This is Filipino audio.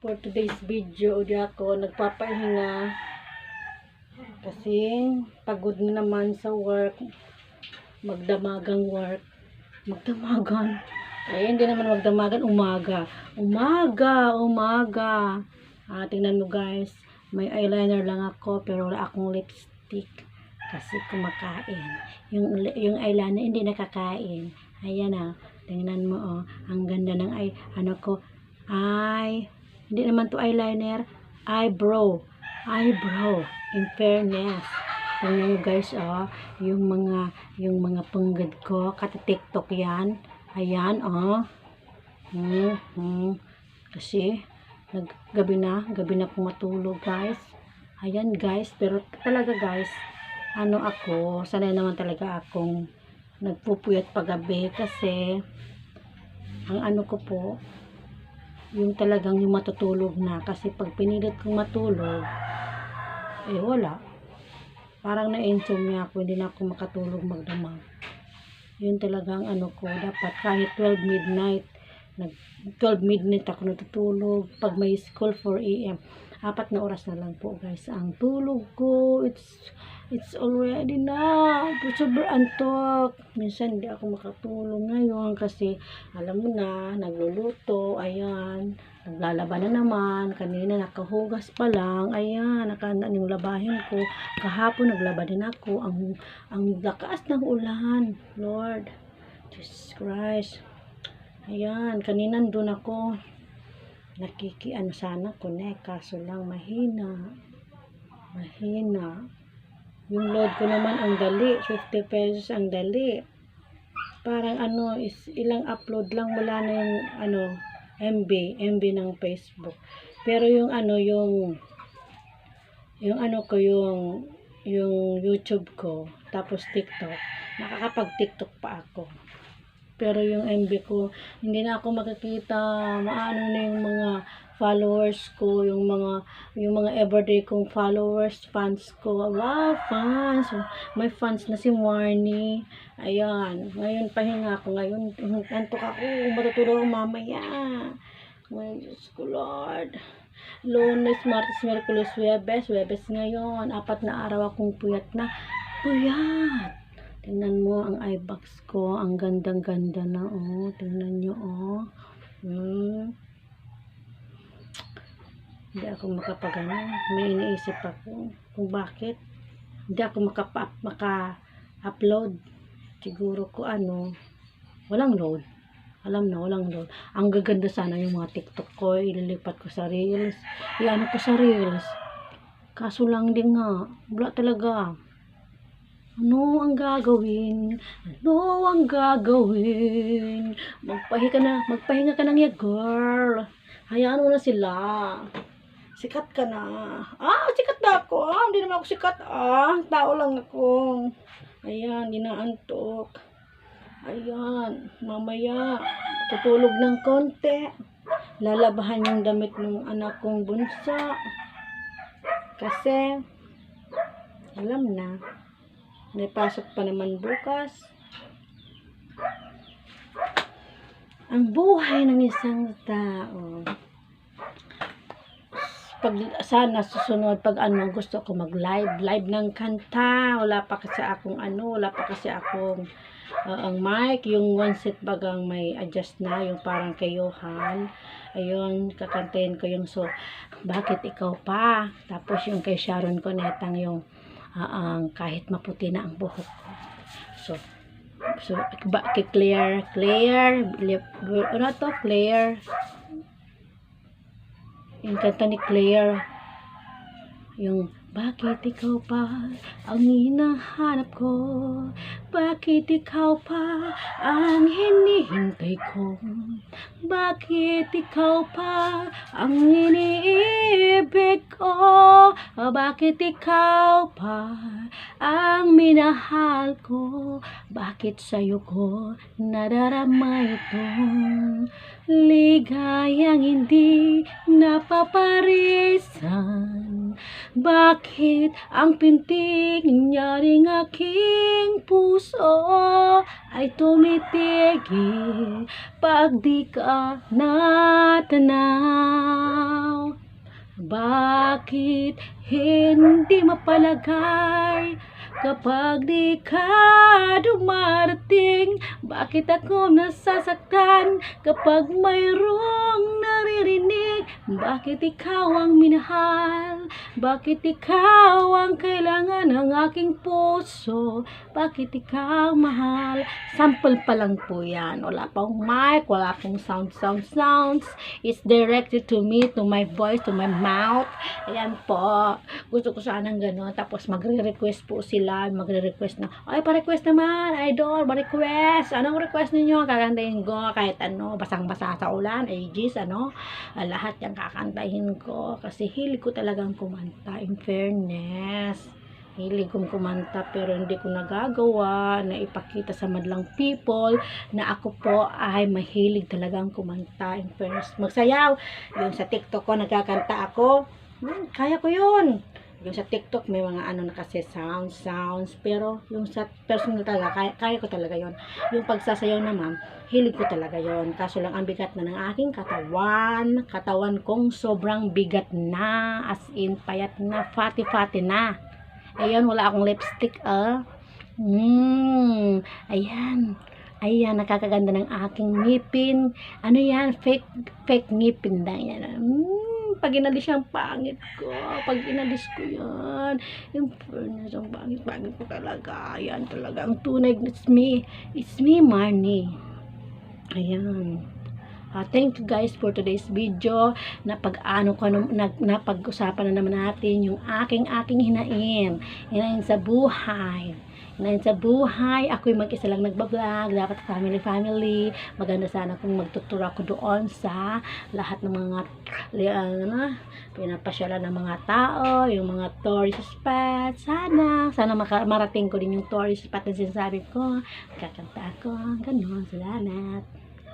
For today's video, di ako nagpapahinga kasi pagod na naman sa work, magdamagang work, magdamagan. Hindi naman magdamagan, umaga. Tingnan mo guys, may eyeliner lang ako pero wala akong lipstick kasi kumakain. Yung eyeliner hindi nakakain. Ayan tingnan mo ang ganda ng hindi naman to eyeliner, eyebrow, in fairness. Tingnan nyo guys, yung mga punggad ko, kata TikTok yan. Ayan, kasi, gabi na akong matulog guys. Ayan guys, pero talaga guys, sanay naman talaga akong nagpupuyat paggabi kasi, ang ko po, yung talagang yung matutulog na kasi pag pinilit kong matulog wala, parang na-insomnia ako, hindi na ako makatulog magdamag. Yun talagang ko, dapat kahit 12 midnight ako natutulog. Pag may school 4 AM, 4 na oras na lang po guys ang tulog ko. It's already na super antok. Minsan hindi ako makatulog ngayon kasi alam mo na, nagluluto, ayan, naglalaba na naman, kanina nakahugas pa lang, ayan, nakahanda yung labahin ko, kahapon naglaba din ako, ang lakas ng ulan, Lord Jesus Christ, ayan, kanina doon ako sana connect, kaso lang mahina yung load ko naman ang dali, 50 pesos ang dali. Parang is ilang upload lang, wala na yung MB ng Facebook. Pero yung yung YouTube ko, tapos TikTok, nakakapag TikTok pa ako. Pero yung MB ko, hindi na ako makikita, maano na yung mga followers ko, yung mga everyday kong followers, fans ko. Wow, fans! May fans na si Marnie. Ayan, ngayon pahinga ako, ngayon antok ako, matutulog mamaya. My Diyos ko, Lord. Lunes, Martes, Miyerkules, Huwebes ngayon, 4 na araw akong puyat. Tingnan mo ang eye box ko, ang gandang-ganda na, tingnan nyo, Hindi ako may iniisip ako kung bakit hindi ako maka-upload. Siguro ko walang load. Walang load. Ang gaganda sana yung mga TikTok ko, ililipat ko sa Reels. Iyan ko sa Reels. Kaso lang din nga, wala talaga. Ano ang gagawin? Magpahinga ka na niya, girl. Hayaan mo na sila. Sikat ka na. Sikat na ako. Hindi naman ako sikat. Tao lang ako. Ayan, ginaantok. Ayan, mamaya tutulog ng konti. Lalabahan yung damit ng anak kong bunso. Kasi alam na, may pasok pa naman bukas. Ang buhay ng isang tao. Sana susunod pag gusto ko live ng kanta. Wala pa kasi akong ang mic, yung one set bagang may adjust na, yung parang kay Johan. Ayun, kakantayin ko yung bakit ikaw pa. Tapos yung kay Sharon Cunetang yung kahit maputi na ang buhok ko. Claire, Claire, yung kanta ni Claire, yung bakit ikaw pa ang hinahanap ko, bakit ikaw pa ang hinihintay ko, bakit ikaw pa ang iniibig ko, bakit ikaw pa ang minahal ko, bakit sa'yo ko nadarama itong ligayang hindi napaparisan. Bakit ang pintig niya ring aking puso ay tumitigil pag di ka natanaw? Bakit hindi mapalagay kapag di ka dumarating? Bakit ako nasasaktan kapag mayroong naririnig? Bakit ikaw ang minahal? Bakit ikaw ang kailangan ng aking puso? Bakit ikaw mahal? Sample pa lang po yan. Wala pang mic, wala pang sounds. It's directed to me, to my voice, to my mouth. Ayan po. Gusto ko sanang gano'n. Tapos magre-request po sila. Magre-request na, ay, pa-request naman, idol, pa-request. Anong request ninyo? Kakantahin ko kahit ano, basang-basa sa ulan, ages, lahat yung kakantahin ko. Kasi hilig ko talagang kumanta. In fairness, hilig kong kumanta pero hindi ko nagagawa na ipakita sa madlang people na ako po ay mahilig talagang kumanta. In fairness, magsayaw. Yung sa TikTok ko, nagkakanta ako. Kaya ko yun. Yung sa TikTok, may mga na kasi sounds. Pero yung sa personal talaga, kaya ko talaga yon. Yung pagsasayaw naman, hilig ko talaga yon. Kaso lang ang bigat na ng aking katawan. Katawan kong sobrang bigat na. As in, payat na, fatty na. Ayan, wala akong lipstick, Ayan, nakakaganda ng aking ngipin. Ano yan? Fake ngipin na yan. Pag inalis yung pangit ko. Pag inalis ko yan. Yung fairness, ang pangit ko talaga. Ayan talaga. Ang tunay, it's me, Marnie. Ayan. Thank you guys for today's video. Napag-usapan na naman natin yung aking hinain sa buhay. Ako'y mag-isa lang nagbablog. Dapat family. Maganda sana kung magtuturo ako doon sa lahat ng mga pinapasyalan ng mga tao, yung mga tourist spot. Sana marating ko din yung tourist spot na sinasabi ko. Kakanta ako. Ganun. Salamat.